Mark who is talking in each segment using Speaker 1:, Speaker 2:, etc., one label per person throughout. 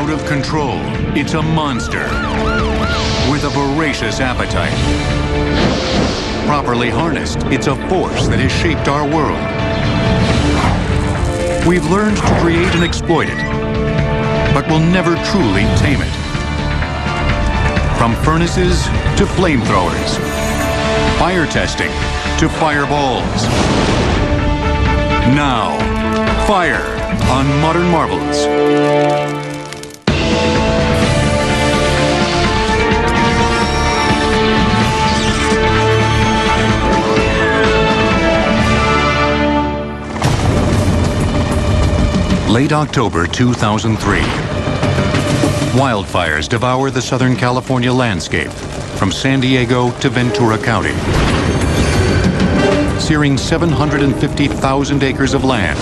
Speaker 1: Out of control, it's a monster with a voracious appetite. Properly harnessed, it's a force that has shaped our world. We've learned to create and exploit it, but we'll never truly tame it. From furnaces to flamethrowers, fire testing to fireballs. Now, fire on Modern Marvels. Late October 2003. Wildfires devour the Southern California landscape, from San Diego to Ventura County, searing 750,000 acres of land,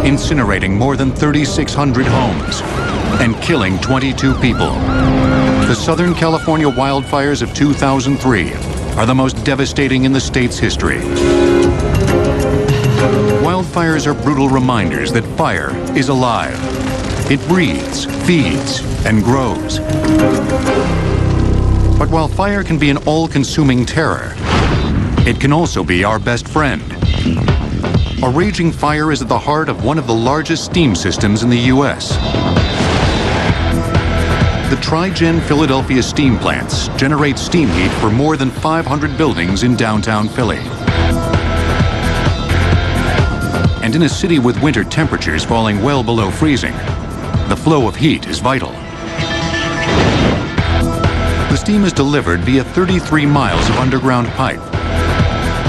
Speaker 1: incinerating more than 3,600 homes, and killing 22 people. The Southern California wildfires of 2003 are the most devastating in the state's history. Wildfires are brutal reminders that fire is alive. It breathes, feeds, and grows. But while fire can be an all-consuming terror, it can also be our best friend. A raging fire is at the heart of one of the largest steam systems in the U.S. The Tri-Gen Philadelphia steam plants generate steam heat for more than 500 buildings in downtown Philly. And in a city with winter temperatures falling well below freezing, the flow of heat is vital. The steam is delivered via 33 miles of underground pipe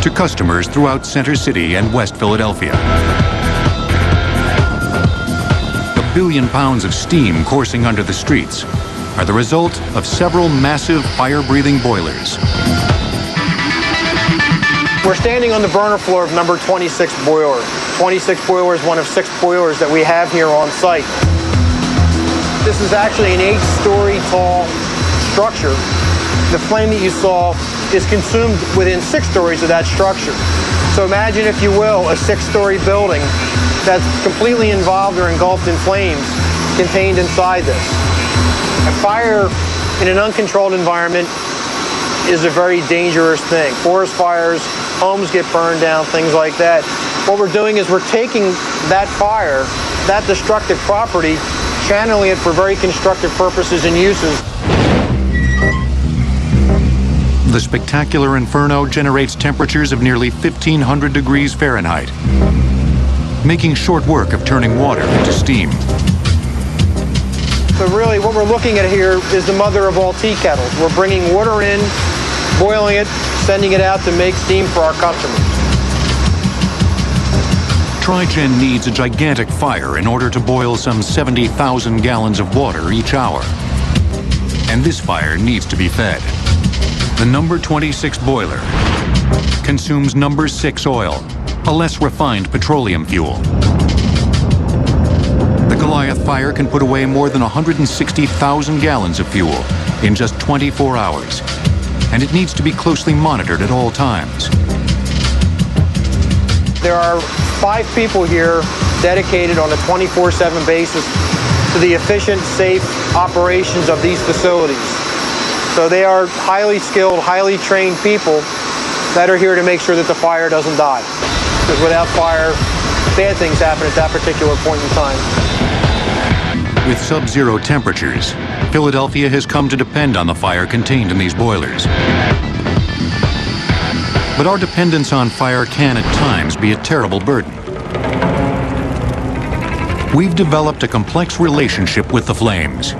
Speaker 1: to customers throughout Center City and West Philadelphia. The billion pounds of steam coursing under the streets are the result of several massive fire-breathing boilers.
Speaker 2: We're standing on the burner floor of number 26 boiler. 26 boiler is one of 6 boilers that we have here on site. This is actually an 8-story tall structure. The flame that you saw is consumed within 6 stories of that structure. So imagine, if you will, a 6-story building that's completely involved or engulfed in flames contained inside this. A fire in an uncontrolled environment is a very dangerous thing. Forest fires, homes get burned down, things like that. What we're doing is we're taking that fire, that destructive property, channeling it for very constructive purposes and uses.
Speaker 1: The spectacular inferno generates temperatures of nearly 1,500 degrees Fahrenheit, making short work of turning water into steam.
Speaker 2: So really what we're looking at here is the mother of all tea kettles. We're bringing water in, boiling it, sending it out to make steam for our customers.
Speaker 1: Tri-Gen needs a gigantic fire in order to boil some 70,000 gallons of water each hour. And this fire needs to be fed. The number 26 boiler consumes number 6 oil, a less refined petroleum fuel. The Goliath fire can put away more than 160,000 gallons of fuel in just 24 hours, and it needs to be closely monitored at all times.
Speaker 2: There are 5 people here dedicated on a 24/7 basis to the efficient, safe operations of these facilities. So they are highly skilled, highly trained people that are here to make sure that the fire doesn't die. Because without fire, bad things happen at that particular point in time.
Speaker 1: With sub-zero temperatures, Philadelphia has come to depend on the fire contained in these boilers. But our dependence on fire can at times be a terrible burden. We've developed a complex relationship with the flames.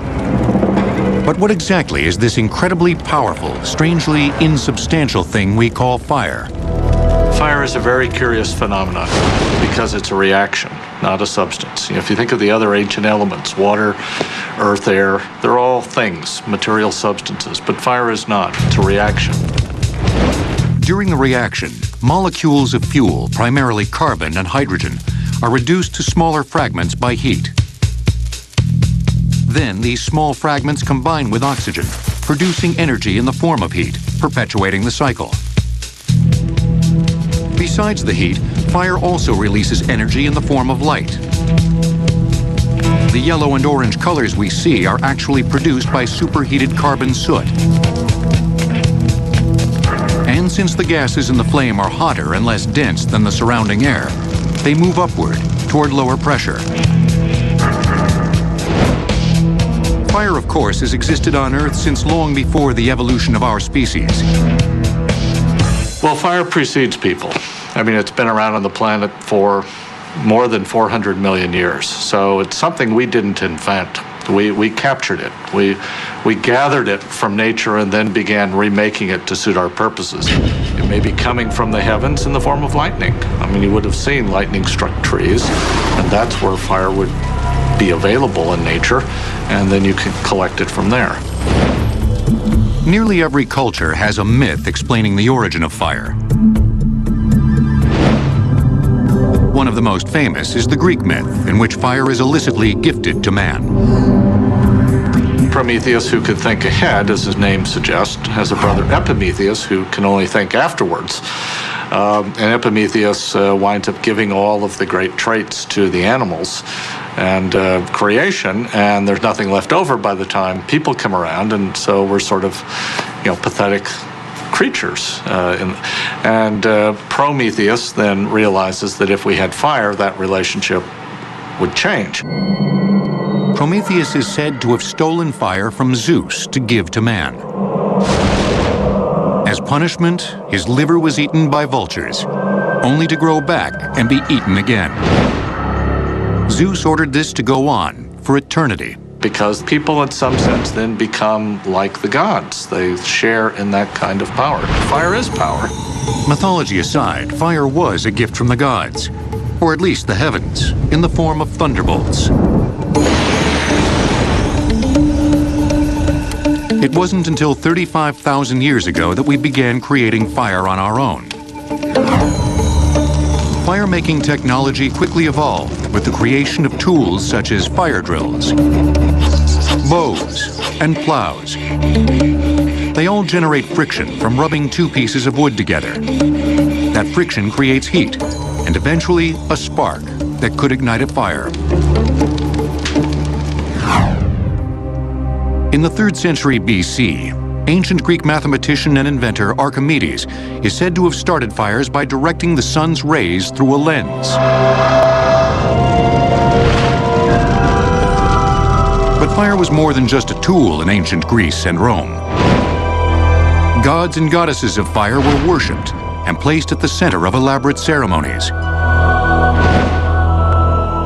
Speaker 1: But what exactly is this incredibly powerful, strangely insubstantial thing we call fire?
Speaker 3: Fire is a very curious phenomenon because it's a reaction, not a substance. You know, if you think of the other ancient elements, water, earth, air, they're all things, material substances, but fire is not. It's a reaction.
Speaker 1: During the reaction, molecules of fuel, primarily carbon and hydrogen, are reduced to smaller fragments by heat. Then these small fragments combine with oxygen, producing energy in the form of heat, perpetuating the cycle. Besides the heat, fire also releases energy in the form of light. The yellow and orange colors we see are actually produced by superheated carbon soot. And since the gases in the flame are hotter and less dense than the surrounding air, they move upward toward lower pressure. Fire, of course, has existed on Earth since long before the evolution of our species.
Speaker 3: Well, fire precedes people. I mean, it's been around on the planet for more than 400 million years. So it's something we didn't invent. We captured it. We gathered it from nature and then began remaking it to suit our purposes. It may be coming from the heavens in the form of lightning. I mean, you would have seen lightning-struck trees, and that's where fire would be available in nature, and then you can collect it from there.
Speaker 1: Nearly every culture has a myth explaining the origin of fire. One of the most famous is the Greek myth, in which fire is illicitly gifted to man.
Speaker 3: Prometheus, who could think ahead, as his name suggests, has a brother Epimetheus, who can only think afterwards. And Epimetheus winds up giving all of the great traits to the animals and creation, and there's nothing left over by the time people come around, and so we're sort of, pathetic creatures. And Prometheus then realizes that if we had fire, that relationship would change.
Speaker 1: Prometheus is said to have stolen fire from Zeus to give to man. As punishment, his liver was eaten by vultures, only to grow back and be eaten again. Zeus ordered this to go on for eternity.
Speaker 3: Because people, in some sense, then become like the gods. They share in that kind of power. Fire is power.
Speaker 1: Mythology aside, fire was a gift from the gods, or at least the heavens, in the form of thunderbolts. It wasn't until 35,000 years ago that we began creating fire on our own. Fire-making technology quickly evolved with the creation of tools such as fire drills, bows, and plows. They all generate friction from rubbing two pieces of wood together. That friction creates heat, and eventually a spark that could ignite a fire. In the 3rd century BC, ancient Greek mathematician and inventor Archimedes is said to have started fires by directing the sun's rays through a lens. But fire was more than just a tool in ancient Greece and Rome. Gods and goddesses of fire were worshipped and placed at the center of elaborate ceremonies.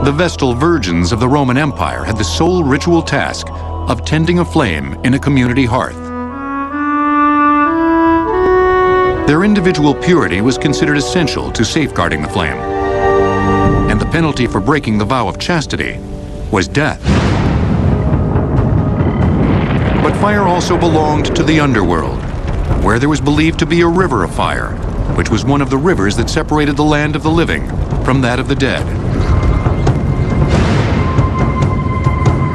Speaker 1: The Vestal Virgins of the Roman Empire had the sole ritual task of tending a flame in a community hearth. Their individual purity was considered essential to safeguarding the flame, and the penalty for breaking the vow of chastity was death. But fire also belonged to the underworld, where there was believed to be a river of fire, which was one of the rivers that separated the land of the living from that of the dead.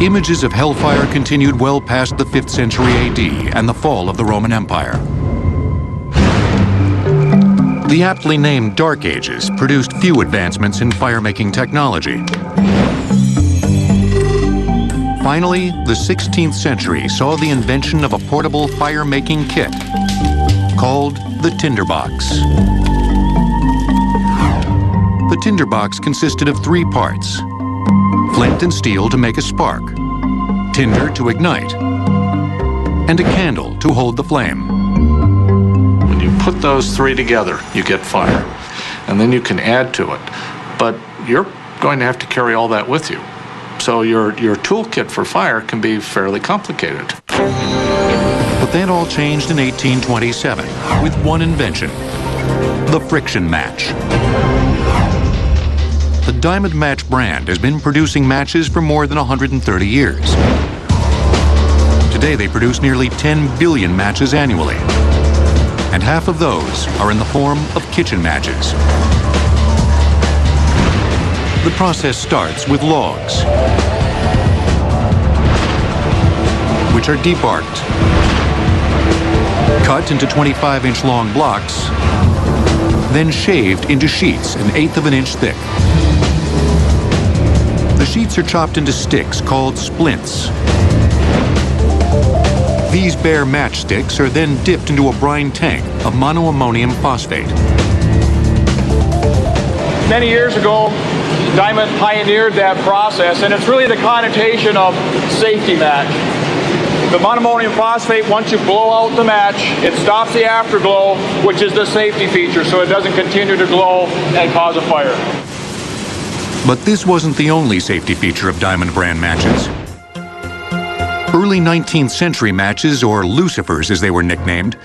Speaker 1: Images of hellfire continued well past the 5th century AD and the fall of the Roman Empire. The aptly named Dark Ages produced few advancements in fire-making technology. Finally, the 16th century saw the invention of a portable fire-making kit called the tinderbox. The tinderbox consisted of 3 parts: flint and steel to make a spark, tinder to ignite, and a candle to hold the flame.
Speaker 3: When you put those 3 together, you get fire. And then you can add to it. But you're going to have to carry all that with you. So your toolkit for fire can be fairly complicated.
Speaker 1: But that all changed in 1827 with one invention: the friction match. The Diamond Match brand has been producing matches for more than 130 years. Today they produce nearly 10 billion matches annually, and half of those are in the form of kitchen matches. The process starts with logs, which are debarked, cut into 25-inch long blocks, then shaved into sheets 1/8 of an inch thick. The sheets are chopped into sticks called splints. These bare matchsticks are then dipped into a brine tank of monoammonium phosphate.
Speaker 4: Many years ago, Diamond pioneered that process, and it's really the connotation of safety match. The monoammonium phosphate, once you blow out the match, it stops the afterglow, which is the safety feature, so it doesn't continue to glow and cause a fire.
Speaker 1: But this wasn't the only safety feature of Diamond brand matches. Early 19th century matches, or lucifers as they were nicknamed,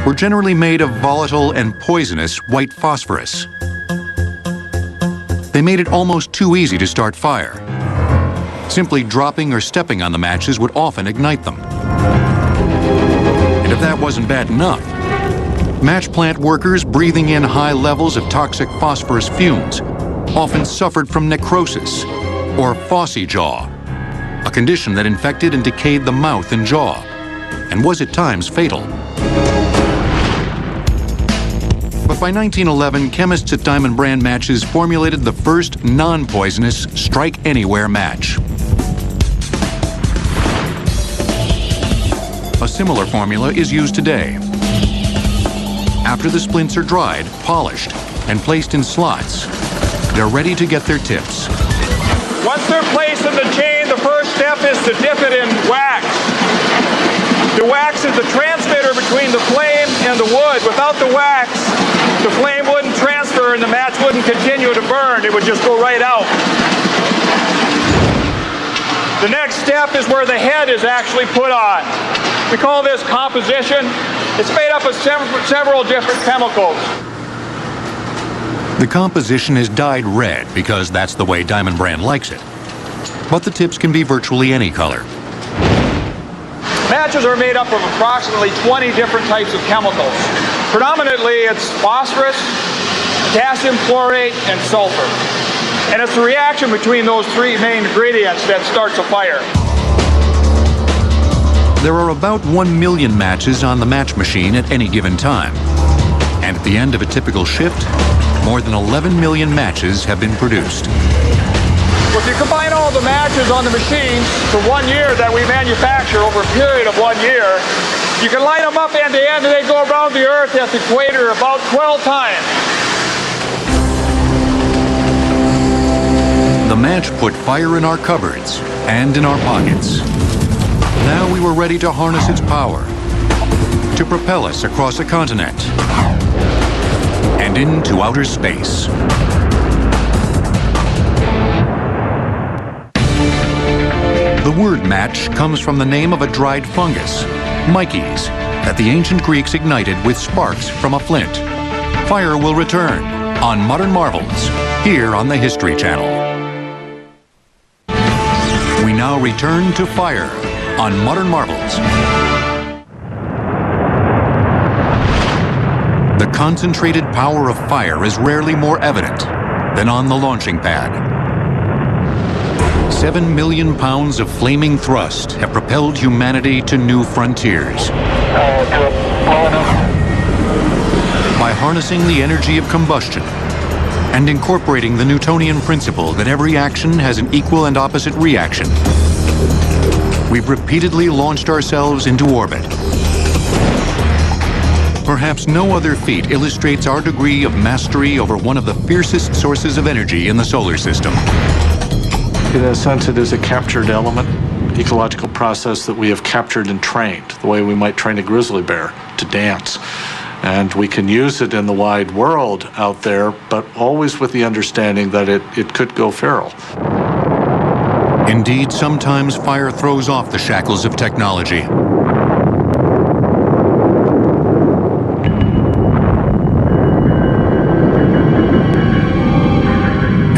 Speaker 1: were generally made of volatile and poisonous white phosphorus. They made it almost too easy to start fire. Simply dropping or stepping on the matches would often ignite them. And if that wasn't bad enough, match plant workers breathing in high levels of toxic phosphorus fumes often suffered from necrosis, or phossy jaw, a condition that infected and decayed the mouth and jaw, and was at times fatal. But by 1911, chemists at Diamond brand matches formulated the first non-poisonous strike-anywhere match. A similar formula is used today. After the splints are dried, polished, and placed in slots, they're ready to get their tips.
Speaker 4: Once they're placed in the chain, the first step is to dip it in wax. The wax is the transmitter between the flame and the wood. Without the wax, the flame wouldn't transfer and the match wouldn't continue to burn. It would just go right out. The next step is where the head is actually put on. We call this composition. It's made up of several different chemicals.
Speaker 1: The composition is dyed red because that's the way Diamond brand likes it. But the tips can be virtually any color.
Speaker 4: Matches are made up of approximately 20 different types of chemicals. Predominantly, it's phosphorus, potassium chlorate, and sulfur. And it's the reaction between those three main ingredients that starts a fire.
Speaker 1: There are about 1 million matches on the match machine at any given time. And at the end of a typical shift, more than 11 million matches have been produced.
Speaker 4: Well, if you combine all the matches on the machine for 1 year that we manufacture over a period of 1 year, you can line them up end to end and they go around the Earth at the equator about 12 times.
Speaker 1: The match put fire in our cupboards and in our pockets. Now we were ready to harness its power, to propel us across a continent and into outer space. The word match comes from the name of a dried fungus, myces, that the ancient Greeks ignited with sparks from a flint. Fire will return on Modern Marvels, here on the History Channel. We now return to fire on Modern Marvels. The concentrated power of fire is rarely more evident than on the launching pad. 7 million pounds of flaming thrust have propelled humanity to new frontiers. By harnessing the energy of combustion and incorporating the Newtonian principle that every action has an equal and opposite reaction, we've repeatedly launched ourselves into orbit. Perhaps no other feat illustrates our degree of mastery over one of the fiercest sources of energy in the solar system.
Speaker 3: In a sense, it is a captured element, ecological process that we have captured and trained, the way we might train a grizzly bear to dance. And we can use it in the wide world out there, but always with the understanding that it could go feral.
Speaker 1: Indeed, sometimes fire throws off the shackles of technology.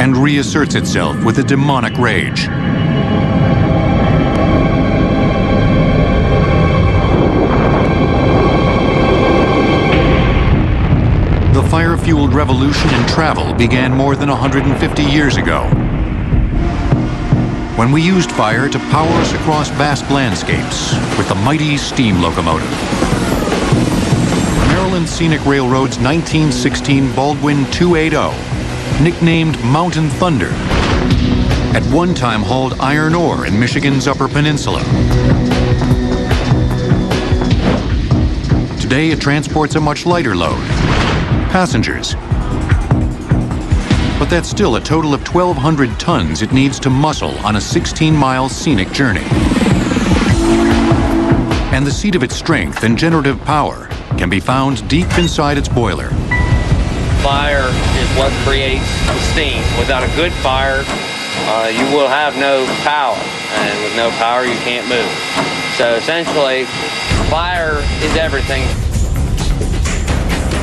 Speaker 1: And reasserts itself with a demonic rage. The fire-fueled revolution in travel began more than 150 years ago, when we used fire to power us across vast landscapes with the mighty steam locomotive. Maryland Scenic Railroad's 1916 Baldwin 280, nicknamed Mountain Thunder, at one time hauled iron ore in Michigan's Upper Peninsula. Today, it transports a much lighter load, passengers. But that's still a total of 1,200 tons it needs to muscle on a 16-mile scenic journey. And the seat of its strength and generative power can be found deep inside its boiler.
Speaker 5: Fire is what creates the steam. Without a good fire, you will have no power. And with no power, you can't move. So essentially, fire is everything.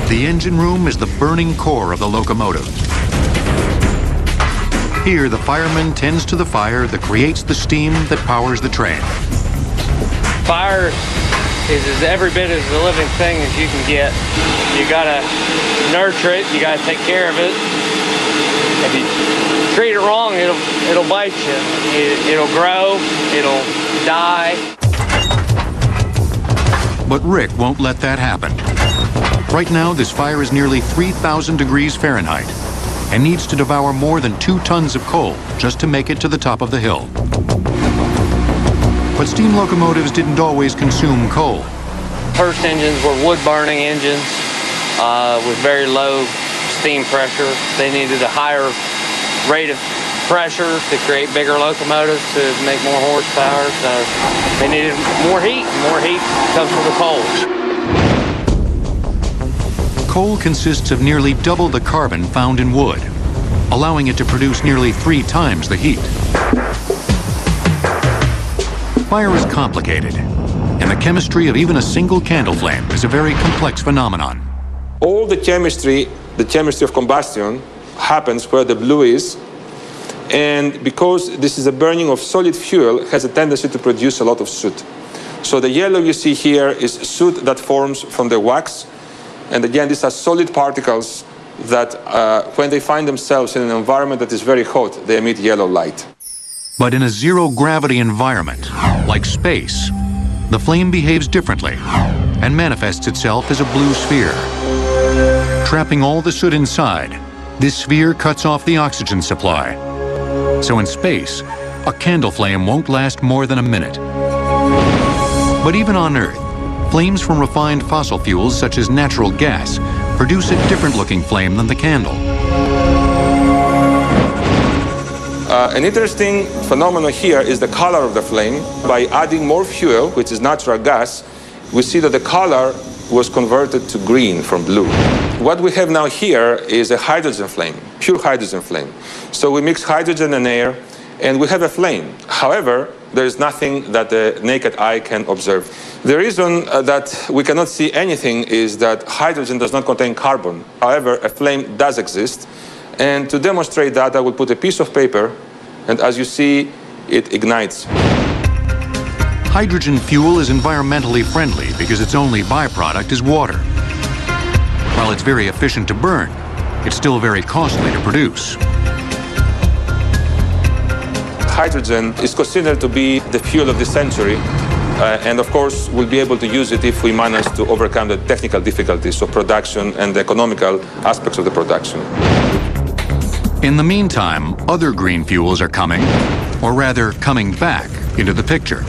Speaker 1: The engine room is the burning core of the locomotive. Here, the fireman tends to the fire that creates the steam that powers the train.
Speaker 5: Fire is every bit as a living thing as you can get. You gotta nurture it, you gotta take care of it. If you treat it wrong, it'll bite you. It'll grow, it'll die.
Speaker 1: But Rick won't let that happen. Right now, this fire is nearly 3,000 degrees Fahrenheit and needs to devour more than 2 tons of coal just to make it to the top of the hill. But steam locomotives didn't always consume coal.
Speaker 5: First engines were wood-burning engines with very low steam pressure. They needed a higher rate of pressure to create bigger locomotives to make more horsepower. So they needed more heat. More heat comes from the coal.
Speaker 1: Coal consists of nearly double the carbon found in wood, allowing it to produce nearly 3 times the heat. Fire is complicated, and the chemistry of even a single candle flame is a very complex phenomenon.
Speaker 6: All the chemistry of combustion happens where the blue is, and because this is a burning of solid fuel, it has a tendency to produce a lot of soot. So the yellow you see here is soot that forms from the wax, and again, these are solid particles that when they find themselves in an environment that is very hot, they emit yellow light.
Speaker 1: But in a zero-gravity environment, like space, the flame behaves differently and manifests itself as a blue sphere. Trapping all the soot inside, this sphere cuts off the oxygen supply. So in space, a candle flame won't last more than a minute. But even on Earth, flames from refined fossil fuels such as natural gas produce a different-looking flame than the candle.
Speaker 6: An interesting phenomenon here is the color of the flame. By adding more fuel, which is natural gas, we see that the color was converted to green from blue. What we have now here is a hydrogen flame, pure hydrogen flame. So we mix hydrogen and air, and we have a flame. However, there is nothing that the naked eye can observe. The reason that we cannot see anything is that hydrogen does not contain carbon. However, a flame does exist. And to demonstrate that, I will put a piece of paper, and as you see, it ignites.
Speaker 1: Hydrogen fuel is environmentally friendly because its only byproduct is water. While it's very efficient to burn, it's still very costly to produce.
Speaker 6: Hydrogen is considered to be the fuel of the century, and of course, we'll be able to use it if we manage to overcome the technical difficulties of production and the economical aspects of the production.
Speaker 1: In the meantime, other green fuels are coming, or rather coming back, into the picture.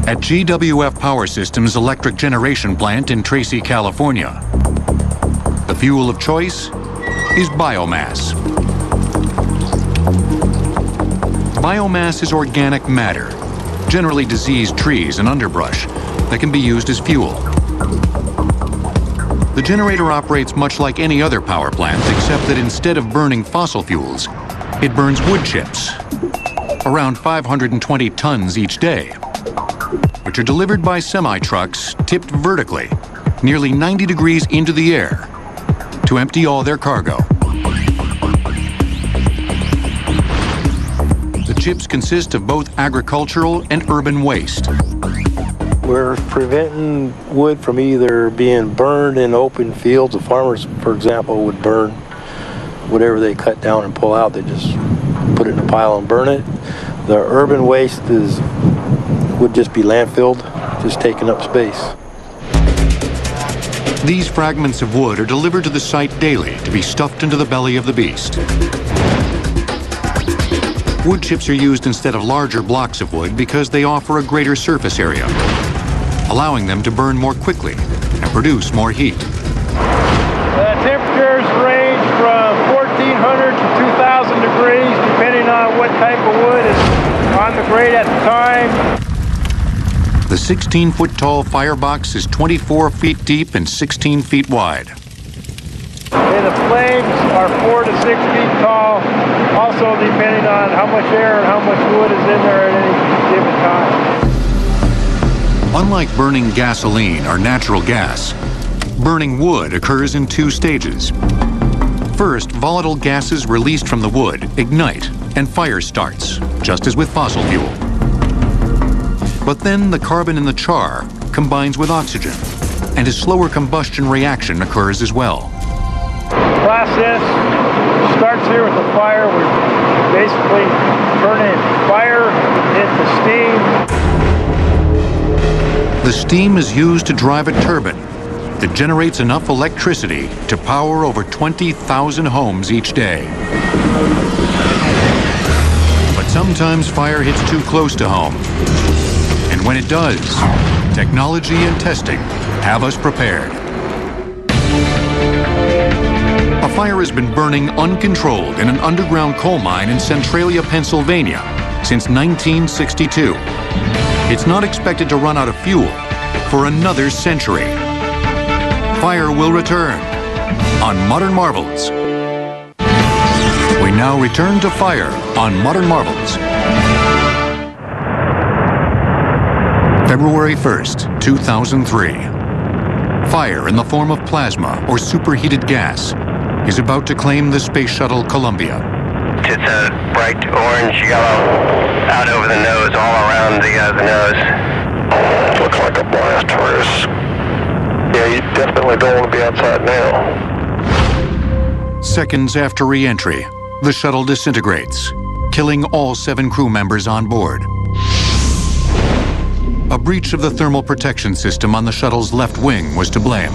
Speaker 1: At GWF Power Systems' electric generation plant in Tracy, California, the fuel of choice is biomass. Biomass is organic matter, generally diseased trees and underbrush, that can be used as fuel. The generator operates much like any other power plant, except that instead of burning fossil fuels, it burns wood chips, around 520 tons each day, which are delivered by semi-trucks tipped vertically, nearly 90 degrees into the air, to empty all their cargo. The chips consist of both agricultural and urban waste.
Speaker 7: We're preventing wood from either being burned in open fields. The farmers, for example, would burn whatever they cut down and pull out. They just put it in a pile and burn it. The urban waste would just be landfilled, just taking up space.
Speaker 1: These fragments of wood are delivered to the site daily to be stuffed into the belly of the beast. Wood chips are used instead of larger blocks of wood because they offer a greater surface area, allowing them to burn more quickly and produce more heat.
Speaker 8: Temperatures range from 1,400 to 2,000 degrees, depending on what type of wood is on the grate at the time.
Speaker 1: The 16-foot tall firebox is 24 feet deep and 16 feet wide.
Speaker 8: And the flames are 4 to 6 feet tall, also depending on how much air and how much wood is in there at any given time.
Speaker 1: Unlike burning gasoline or natural gas, burning wood occurs in two stages. First, volatile gases released from the wood ignite and fire starts, just as with fossil fuel. But then the carbon in the char combines with oxygen, and a slower combustion reaction occurs as well.
Speaker 8: The process starts here with the fire. We're basically turning fire into steam.
Speaker 1: The steam is used to drive a turbine that generates enough electricity to power over 20,000 homes each day. But sometimes fire hits too close to home. And when it does, technology and testing have us prepared. A fire has been burning uncontrolled in an underground coal mine in Centralia, Pennsylvania since 1962. It's not expected to run out of fuel for another century. Fire will return on Modern Marvels. We now return to fire on Modern Marvels. February 1st, 2003. Fire in the form of plasma or superheated gas is about to claim the Space Shuttle Columbia.
Speaker 9: It's a bright orange yellow out over the nose, all around the nose. Looks like a blast furnace. Yeah, you definitely don't want to be outside now.
Speaker 1: Seconds after re-entry, the shuttle disintegrates, killing all 7 crew members on board. A breach of the thermal protection system on the shuttle's left wing was to blame.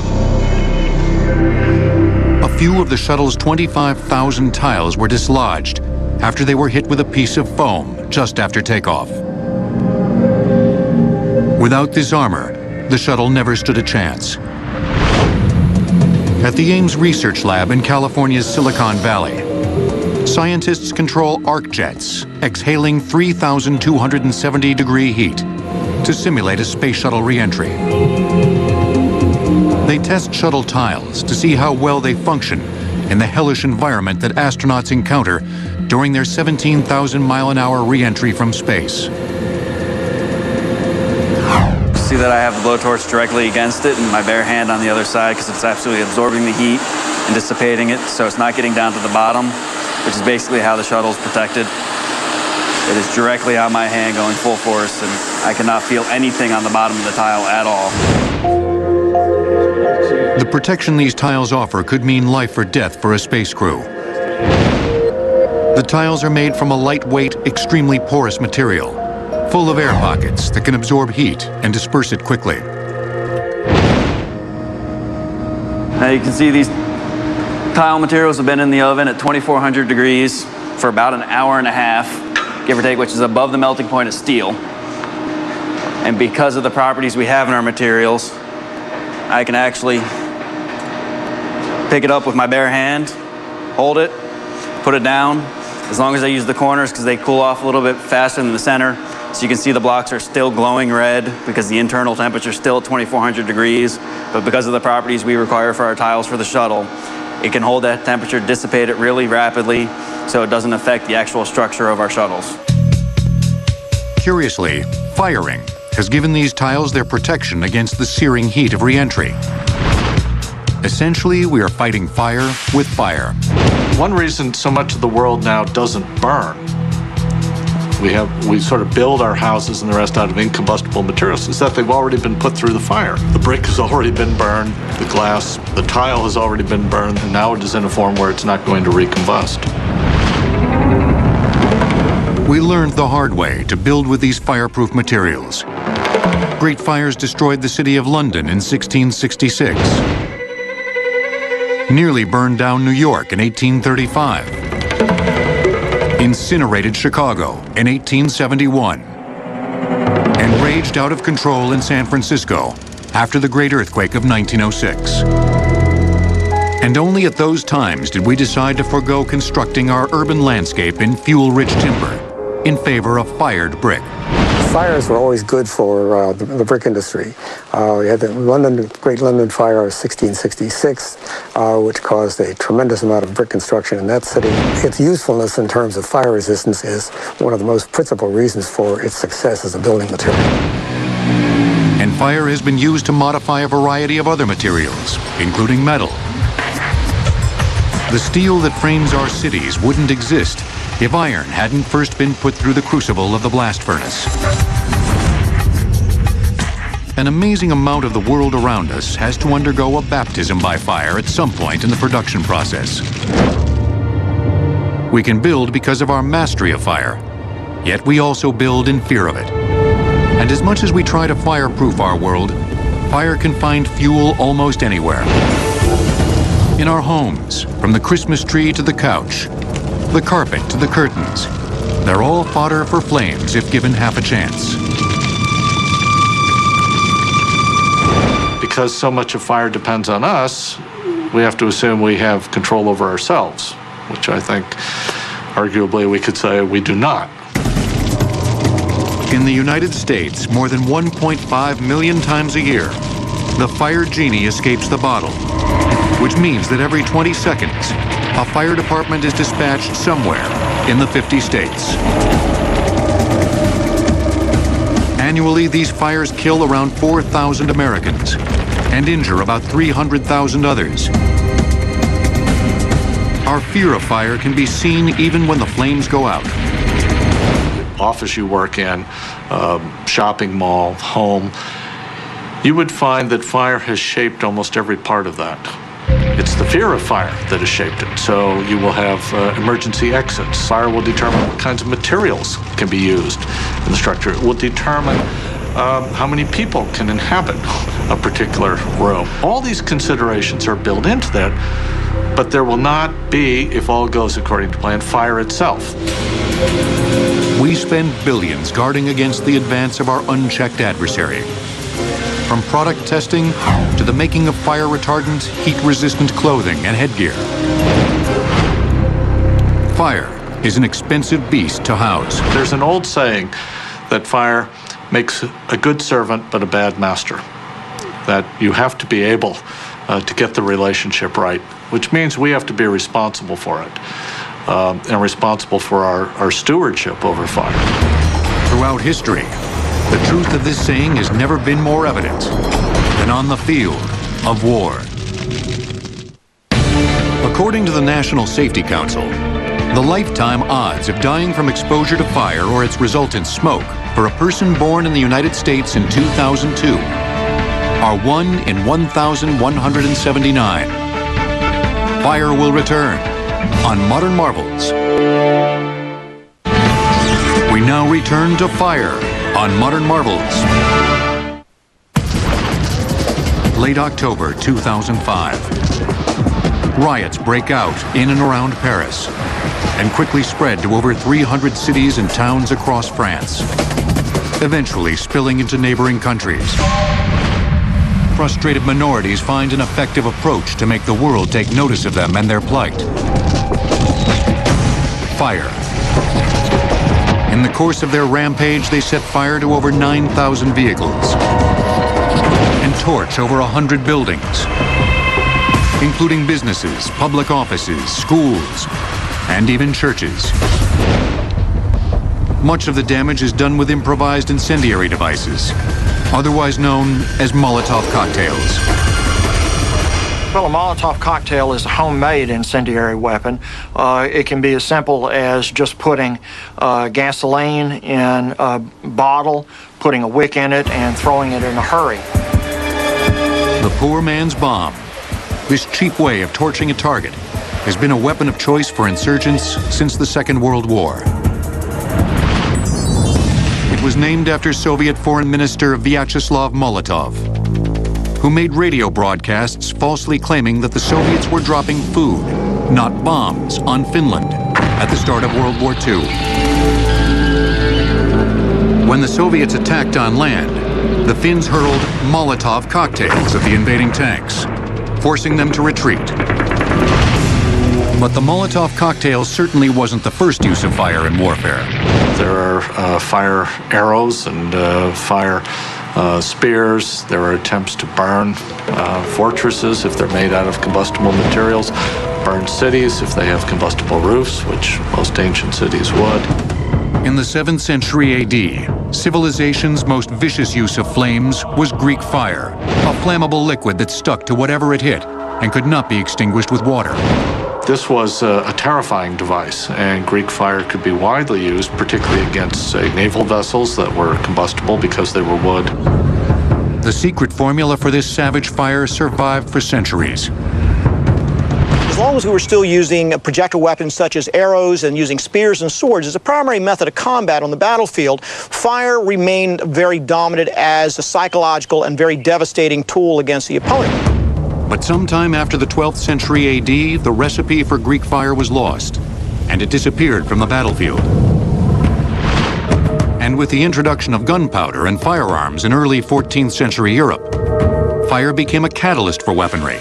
Speaker 1: A few of the shuttle's 25,000 tiles were dislodged after they were hit with a piece of foam just after takeoff. Without this armor, the shuttle never stood a chance. At the Ames Research Lab in California's Silicon Valley, scientists control arc jets exhaling 3,270-degree heat to simulate a space shuttle re-entry. They test shuttle tiles to see how well they function in the hellish environment that astronauts encounter during their 17,000-mile-an-hour re-entry from space.
Speaker 10: See that I have the blowtorch directly against it and my bare hand on the other side because it's absolutely absorbing the heat and dissipating it, so it's not getting down to the bottom, which is basically how the shuttle is protected. It is directly on my hand going full force, and I cannot feel anything on the bottom of the tile at all.
Speaker 1: The protection these tiles offer could mean life or death for a space crew. The tiles are made from a lightweight, extremely porous material, full of air pockets that can absorb heat and disperse it quickly.
Speaker 10: Now you can see these tile materials have been in the oven at 2,400 degrees for about an hour and a half, give or take, which is above the melting point of steel. And because of the properties we have in our materials, I can actually pick it up with my bare hand, hold it, put it down, as long as I use the corners because they cool off a little bit faster than the center. So you can see the blocks are still glowing red because the internal temperature is still at 2,400 degrees. But because of the properties we require for our tiles for the shuttle, it can hold that temperature, dissipate it really rapidly so it doesn't affect the actual structure of our shuttles.
Speaker 1: Curiously, firing has given these tiles their protection against the searing heat of re-entry. Essentially, we are fighting fire with fire.
Speaker 3: One reason so much of the world now doesn't burn, we sort of build our houses and the rest out of incombustible materials, is that they've already been put through the fire. The brick has already been burned, the glass, the tile has already been burned, and now it is in a form where it's not going to recombust.
Speaker 1: We learned the hard way to build with these fireproof materials. Great fires destroyed the city of London in 1666. Nearly burned down New York in 1835. In incinerated Chicago in 1871, and raged out of control in San Francisco after the great earthquake of 1906. And only at those times did we decide to forego constructing our urban landscape in fuel-rich timber in favor of fired brick.
Speaker 11: Fires were always good for the brick industry. We had the Great London Fire of 1666, which caused a tremendous amount of brick construction in that city. Its usefulness in terms of fire resistance is one of the most principal reasons for its success as a building material.
Speaker 1: And fire has been used to modify a variety of other materials, including metal. The steel that frames our cities wouldn't exist if iron hadn't first been put through the crucible of the blast furnace. An amazing amount of the world around us has to undergo a baptism by fire at some point in the production process. We can build because of our mastery of fire, yet we also build in fear of it. And as much as we try to fireproof our world, fire can find fuel almost anywhere. In our homes, from the Christmas tree to the couch, the carpet to the curtains, they're all fodder for flames if given half a chance.
Speaker 3: Because so much of fire depends on us, we have to assume we have control over ourselves, which I think arguably we could say we do not.
Speaker 1: In the United States, more than 1.5 million times a year, the fire genie escapes the bottle, which means that every 20 seconds, a fire department is dispatched somewhere in the 50 states. Annually, these fires kill around 4,000 Americans and injure about 300,000 others. Our fear of fire can be seen even when the flames go out.
Speaker 3: Office you work in, shopping mall, home, you would find that fire has shaped almost every part of that. It's the fear of fire that has shaped it. So you will have emergency exits. Fire will determine what kinds of materials can be used in the structure. It will determine how many people can inhabit a particular room. All these considerations are built into that, but there will not be, if all goes according to plan, fire itself.
Speaker 1: We spend billions guarding against the advance of our unchecked adversary. From product testing to the making of fire-retardant, heat-resistant clothing and headgear. Fire is an expensive beast to house.
Speaker 3: There's an old saying that fire makes a good servant but a bad master. That you have to be able to get the relationship right, which means we have to be responsible for it and responsible for our stewardship over fire.
Speaker 1: Throughout history, the truth of this saying has never been more evident than on the field of war. According to the National Safety Council, the lifetime odds of dying from exposure to fire or its resultant smoke for a person born in the United States in 2002 are 1 in 1,179. Fire will return on Modern Marvels. We now return to fire on Modern Marvels. Late October 2005. Riots break out in and around Paris and quickly spread to over 300 cities and towns across France, eventually spilling into neighboring countries. Frustrated minorities find an effective approach to make the world take notice of them and their plight. Fire. In the course of their rampage, they set fire to over 9,000 vehicles and torch over 100 buildings, including businesses, public offices, schools, and even churches. Much of the damage is done with improvised incendiary devices, otherwise known as Molotov cocktails.
Speaker 2: Well, a Molotov cocktail is a homemade incendiary weapon. It can be as simple as just putting gasoline in a bottle, putting a wick in it, and throwing it in a hurry.
Speaker 1: The poor man's bomb. This cheap way of torching a target has been a weapon of choice for insurgents since the Second World War. It was named after Soviet Foreign Minister Vyacheslav Molotov, who made radio broadcasts falsely claiming that the Soviets were dropping food, not bombs, on Finland. at the start of World War II. When the Soviets attacked on land, the Finns hurled Molotov cocktails at the invading tanks, forcing them to retreat. But the Molotov cocktail certainly wasn't the first use of fire in warfare.
Speaker 3: There are fire arrows and fire spears. There are attempts to burn fortresses if they're made out of combustible materials, burn cities if they have combustible roofs, which most ancient cities would.
Speaker 1: In the 7th century AD, civilization's most vicious use of flames was Greek fire, a flammable liquid that stuck to whatever it hit and could not be extinguished with water.
Speaker 3: This was a terrifying device, and Greek fire could be widely used, particularly against, say, naval vessels that were combustible because they were wood.
Speaker 1: The secret formula for this savage fire survived for centuries.
Speaker 2: As long as we were still using projectile weapons such as arrows and using spears and swords as a primary method of combat on the battlefield, fire remained very dominant as a psychological and very devastating tool against the opponent.
Speaker 1: But sometime after the 12th century AD, the recipe for Greek fire was lost, and it disappeared from the battlefield. And with the introduction of gunpowder and firearms in early 14th century Europe, fire became a catalyst for weaponry,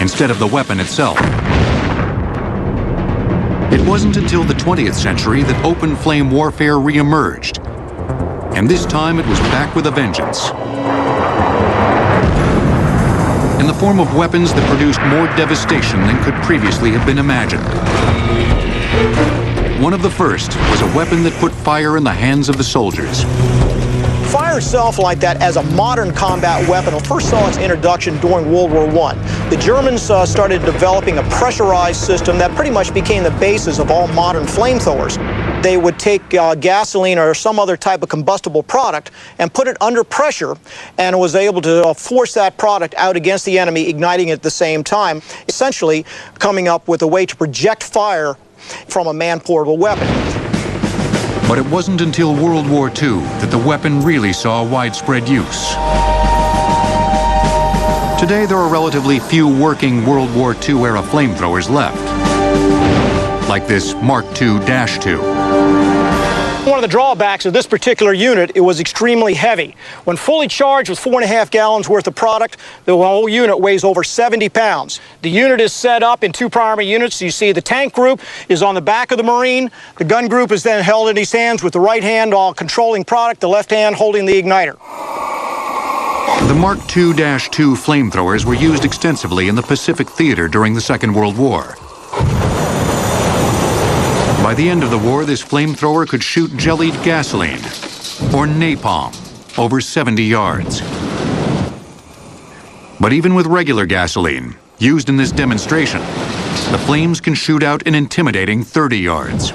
Speaker 1: instead of the weapon itself. It wasn't until the 20th century that open flame warfare re-emerged, and this time it was back with a vengeance. In the form of weapons that produced more devastation than could previously have been imagined. One of the first was a weapon that put fire in the hands of the soldiers.
Speaker 2: Fire itself, like that, as a modern combat weapon, first saw its introduction during World War I. The Germans started developing a pressurized system that pretty much became the basis of all modern flamethrowers. They would take gasoline or some other type of combustible product and put it under pressure, and was able to force that product out against the enemy, igniting it at the same time, essentially coming up with a way to project fire from a man-portable weapon.
Speaker 1: But it wasn't until World War II that the weapon really saw widespread use. Today, there are relatively few working World War II-era flamethrowers left, like this Mark II-2.
Speaker 2: One of the drawbacks of this particular unit, it was extremely heavy. When fully charged with 4.5 gallons worth of product, the whole unit weighs over 70 pounds. The unit is set up in two primary units. You see the tank group is on the back of the Marine. The gun group is then held in his hands with the right hand all controlling product, the left hand holding the igniter.
Speaker 1: The Mark II-2 flamethrowers were used extensively in the Pacific Theater during the Second World War. By the end of the war, this flamethrower could shoot jellied gasoline, or napalm, over 70 yards. But even with regular gasoline, used in this demonstration, the flames can shoot out an intimidating 30 yards.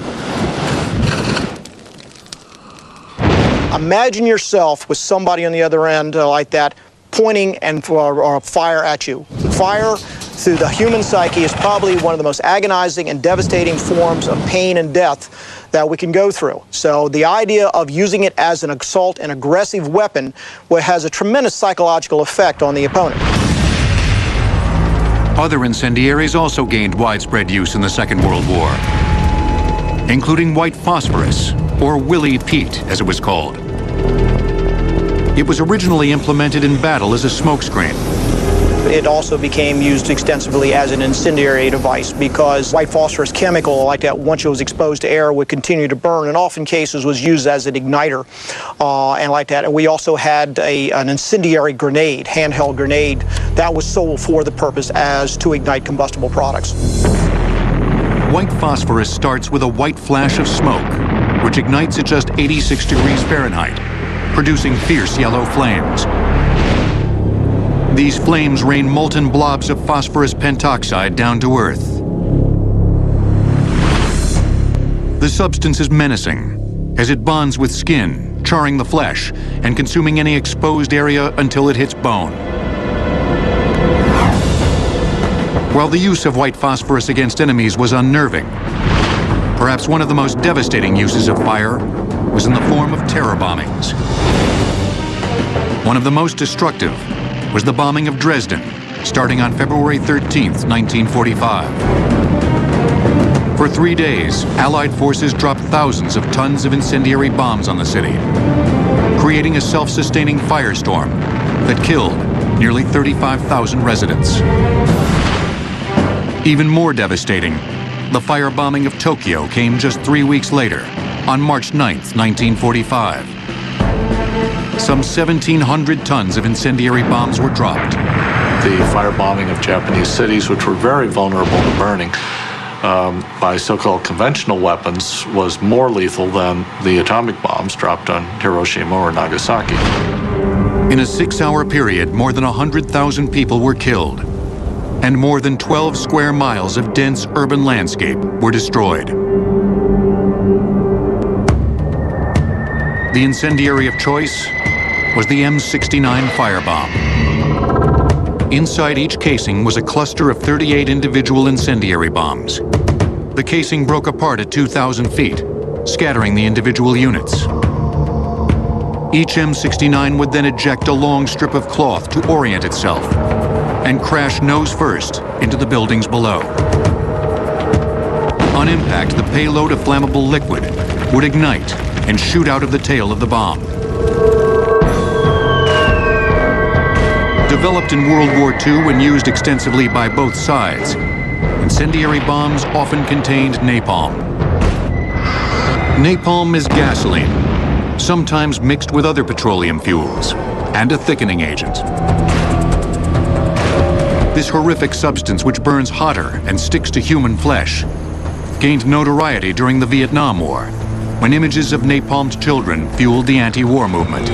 Speaker 2: Imagine yourself with somebody on the other end like that, pointing and fire at you. Fire through the human psyche is probably one of the most agonizing and devastating forms of pain and death that we can go through. So the idea of using it as an assault and aggressive weapon has a tremendous psychological effect on the opponent.
Speaker 1: Other incendiaries also gained widespread use in the Second World War, including white phosphorus, or Willie Pete, as it was called. It was originally implemented in battle as a smokescreen.
Speaker 2: It also became used extensively as an incendiary device because white phosphorus chemical like that, once it was exposed to air, would continue to burn, and often cases was used as an igniter and like that. And we also had an incendiary grenade, handheld grenade, that was sold for the purpose as to ignite combustible products.
Speaker 1: White phosphorus starts with a white flash of smoke, which ignites at just 86 degrees Fahrenheit, producing fierce yellow flames. These flames rain molten blobs of phosphorus pentoxide down to Earth. The substance is menacing, as it bonds with skin, charring the flesh, and consuming any exposed area until it hits bone. While the use of white phosphorus against enemies was unnerving, perhaps one of the most devastating uses of fire was in the form of terror bombings. One of the most destructive was the bombing of Dresden, starting on February 13th, 1945. For 3 days, Allied forces dropped thousands of tons of incendiary bombs on the city, creating a self-sustaining firestorm that killed nearly 35,000 residents. Even more devastating, the firebombing of Tokyo came just 3 weeks later, on March 9th, 1945. Some 1,700 tons of incendiary bombs were dropped.
Speaker 3: The firebombing of Japanese cities, which were very vulnerable to burning by so-called conventional weapons, was more lethal than the atomic bombs dropped on Hiroshima or Nagasaki.
Speaker 1: In a 6-hour period, more than 100,000 people were killed, and more than 12 square miles of dense urban landscape were destroyed. The incendiary of choice was the M69 firebomb. Inside each casing was a cluster of 38 individual incendiary bombs. The casing broke apart at 2,000 feet, scattering the individual units. Each M69 would then eject a long strip of cloth to orient itself and crash nose first into the buildings below. On impact, the payload of flammable liquid would ignite and shoot out of the tail of the bomb. Developed in World War II and used extensively by both sides, incendiary bombs often contained napalm. Napalm is gasoline, sometimes mixed with other petroleum fuels, and a thickening agent. This horrific substance, which burns hotter and sticks to human flesh, gained notoriety during the Vietnam War, when images of napalmed children fueled the anti-war movement.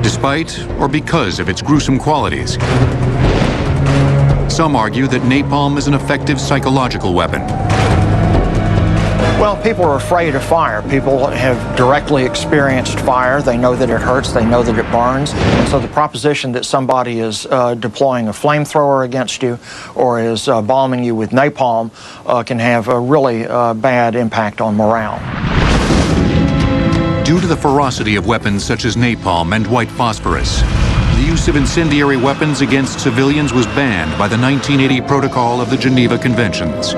Speaker 1: Despite or because of its gruesome qualities, some argue that napalm is an effective psychological weapon.
Speaker 2: Well, people are afraid of fire. People have directly experienced fire. They know that it hurts. They know that it burns. And so the proposition that somebody is deploying a flamethrower against you or is bombing you with napalm can have a really bad impact on morale.
Speaker 1: Due to the ferocity of weapons such as napalm and white phosphorus, the use of incendiary weapons against civilians was banned by the 1980 Protocol of the Geneva Conventions.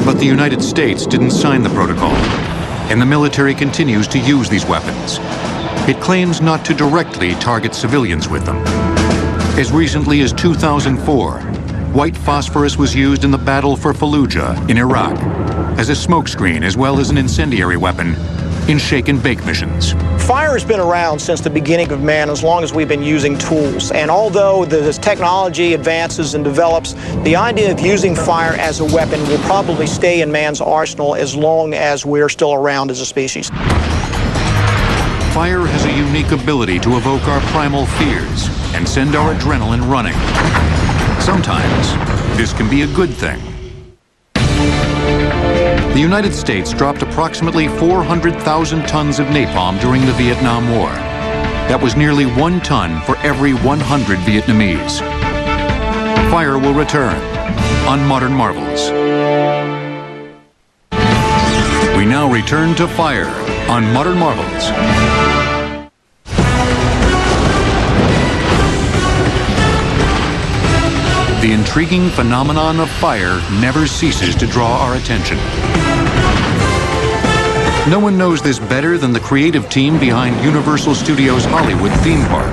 Speaker 1: But the United States didn't sign the protocol, and the military continues to use these weapons. It claims not to directly target civilians with them. As recently as 2004, white phosphorus was used in the battle for Fallujah in Iraq as a smokescreen as well as an incendiary weapon in shake-and-bake missions.
Speaker 2: Fire has been around since the beginning of man, as long as we've been using tools. And although this technology advances and develops, the idea of using fire as a weapon will probably stay in man's arsenal as long as we're still around as a species.
Speaker 1: Fire has a unique ability to evoke our primal fears and send our adrenaline running. Sometimes this can be a good thing. The United States dropped approximately 400,000 tons of napalm during the Vietnam War. That was nearly 1 ton for every 100 Vietnamese. Fire will return on Modern Marvels. We now return to fire on Modern Marvels. The intriguing phenomenon of fire never ceases to draw our attention. No one knows this better than the creative team behind Universal Studios' Hollywood theme park.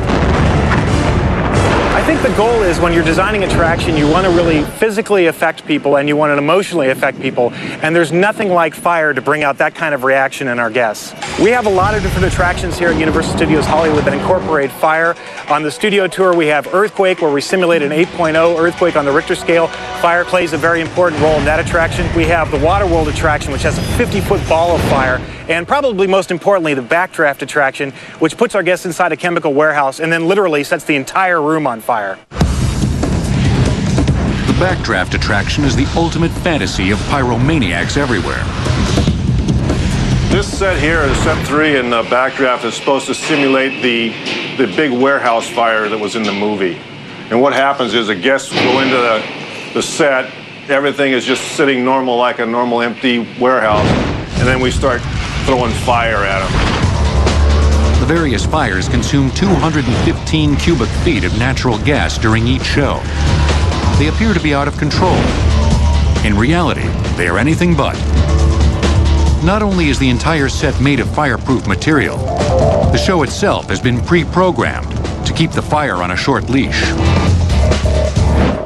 Speaker 12: I think the goal is when you're designing attraction, you want to really physically affect people and you want to emotionally affect people. And there's nothing like fire to bring out that kind of reaction in our guests. We have a lot of different attractions here at Universal Studios Hollywood that incorporate fire. On the studio tour, we have Earthquake, where we simulate an 8.0 earthquake on the Richter scale. Fire plays a very important role in that attraction. We have the Waterworld attraction, which has a 50-foot ball of fire. And probably most importantly, the Backdraft attraction, which puts our guests inside a chemical warehouse and then literally sets the entire room on fire.
Speaker 1: The Backdraft attraction is the ultimate fantasy of pyromaniacs everywhere.
Speaker 13: This set here is set 3, and the Backdraft is supposed to simulate the big warehouse fire that was in the movie. And what happens is the guests go into the set, everything is just sitting normal like a normal empty warehouse, and then we start throwing fire at them.
Speaker 1: The various fires consume 215 cubic feet of natural gas during each show. they appear to be out of control. In reality, they are anything but. Not only is the entire set made of fireproof material, the show itself has been pre-programmed to keep the fire on a short leash.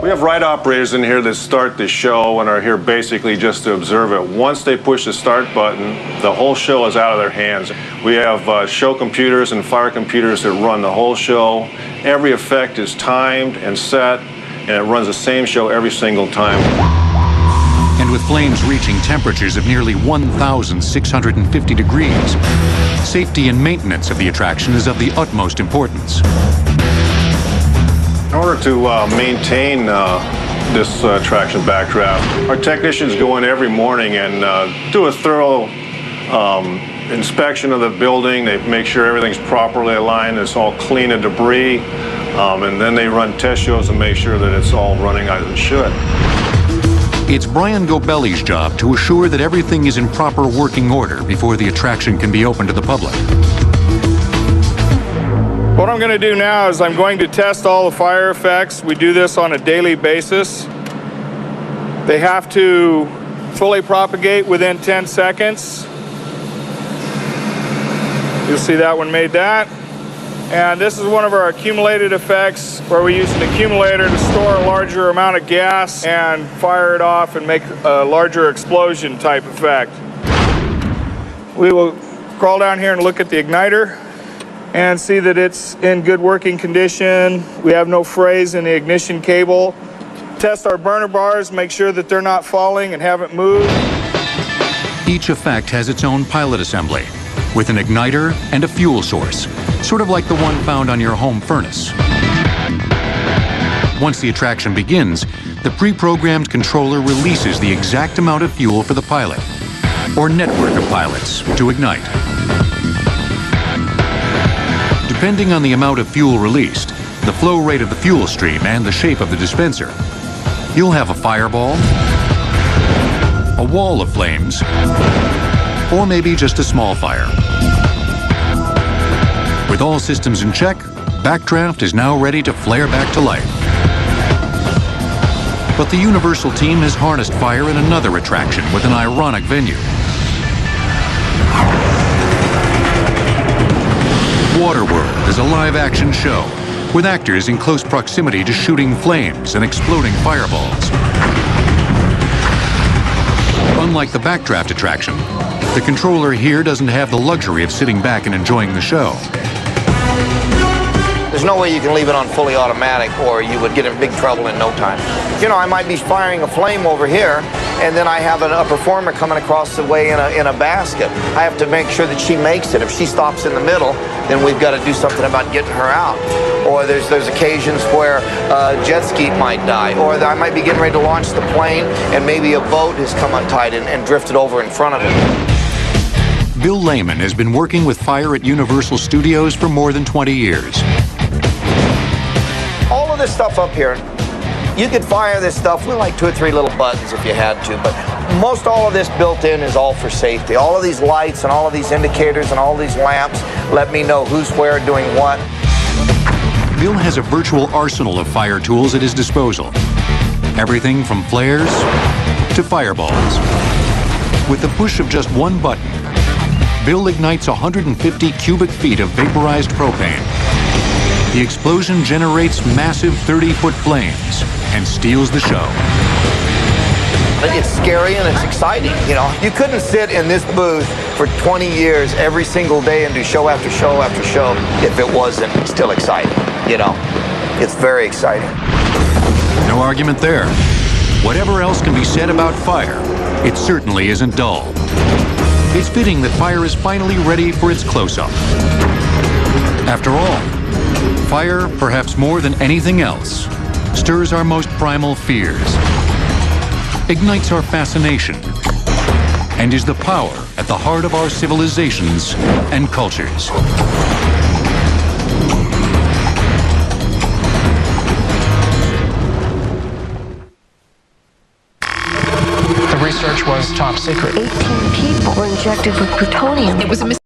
Speaker 13: We have ride operators in here that start the show and are here basically just to observe it. Once they push the start button, the whole show is out of their hands. We have show computers and fire computers that run the whole show. Every effect is timed and set, and it runs the same show every single time.
Speaker 1: And with flames reaching temperatures of nearly 1,650 degrees, safety and maintenance of the attraction is of the utmost importance.
Speaker 13: In order to maintain this attraction backdraft, our technicians go in every morning and do a thorough inspection of the building. They make sure everything's properly aligned, it's all clean of debris, and then they run test shows and make sure that it's all running as it should.
Speaker 1: It's Brian Gobelli's job to assure that everything is in proper working order before the attraction can be open to the public.
Speaker 4: What I'm going to do now is I'm going to test all the fire effects. We do this on a daily basis. They have to fully propagate within 10 seconds. You'll see that one made that. And this is one of our accumulated effects where we use an accumulator to store a larger amount of gas and fire it off and make a larger explosion type effect. We will crawl down here and look at the igniter and see that it's in good working condition. We have no frays in the ignition cable. Test our burner bars, make sure that they're not falling and haven't moved.
Speaker 1: Each effect has its own pilot assembly, with an igniter and a fuel source, sort of like the one found on your home furnace. Once the attraction begins, the pre-programmed controller releases the exact amount of fuel for the pilot, or network of pilots, to ignite. Depending on the amount of fuel released, the flow rate of the fuel stream, and the shape of the dispenser, you'll have a fireball, a wall of flames, or maybe just a small fire. With all systems in check, Backdraft is now ready to flare back to life. But the Universal team has harnessed fire in another attraction with an ironic venue. Waterworld is a live-action show with actors in close proximity to shooting flames and exploding fireballs. Unlike the Backdraft attraction, the controller here doesn't have the luxury of sitting back and enjoying the show.
Speaker 2: There's no way you can leave it on fully automatic or you would get in big trouble in no time. You know, I might be firing a flame over here and then I have a performer coming across the way in a basket. I have to make sure that she makes it. If she stops in the middle, then we've got to do something about getting her out. Or there's occasions where a jet ski might die, or I might be getting ready to launch the plane and maybe a boat has come untied and drifted over in front of it.
Speaker 1: Bill Lehman has been working with fire at Universal Studios for more than 20 years.
Speaker 2: All of this stuff up here, you could fire this stuff with like 2 or 3 little buttons if you had to, but most all of this built in is all for safety. All of these lights and all of these indicators and all these lamps let me know who's where doing what.
Speaker 1: Bill has a virtual arsenal of fire tools at his disposal. Everything from flares to fireballs. With the push of just one button, Bill ignites 150 cubic feet of vaporized propane. The explosion generates massive 30-foot flames and steals the show.
Speaker 2: It's scary and it's exciting, you know. You couldn't sit in this booth for 20 years every single day and do show after show after show if it wasn't still exciting, you know. It's very exciting.
Speaker 1: No argument there. Whatever else can be said about fire, it certainly isn't dull. It's fitting that fire is finally ready for its close-up. After all, fire, perhaps more than anything else, stirs our most primal fears, ignites our fascination, and is the power at the heart of our civilizations and cultures.
Speaker 14: The research was top secret.
Speaker 15: 18 people were injected with plutonium.
Speaker 14: It was a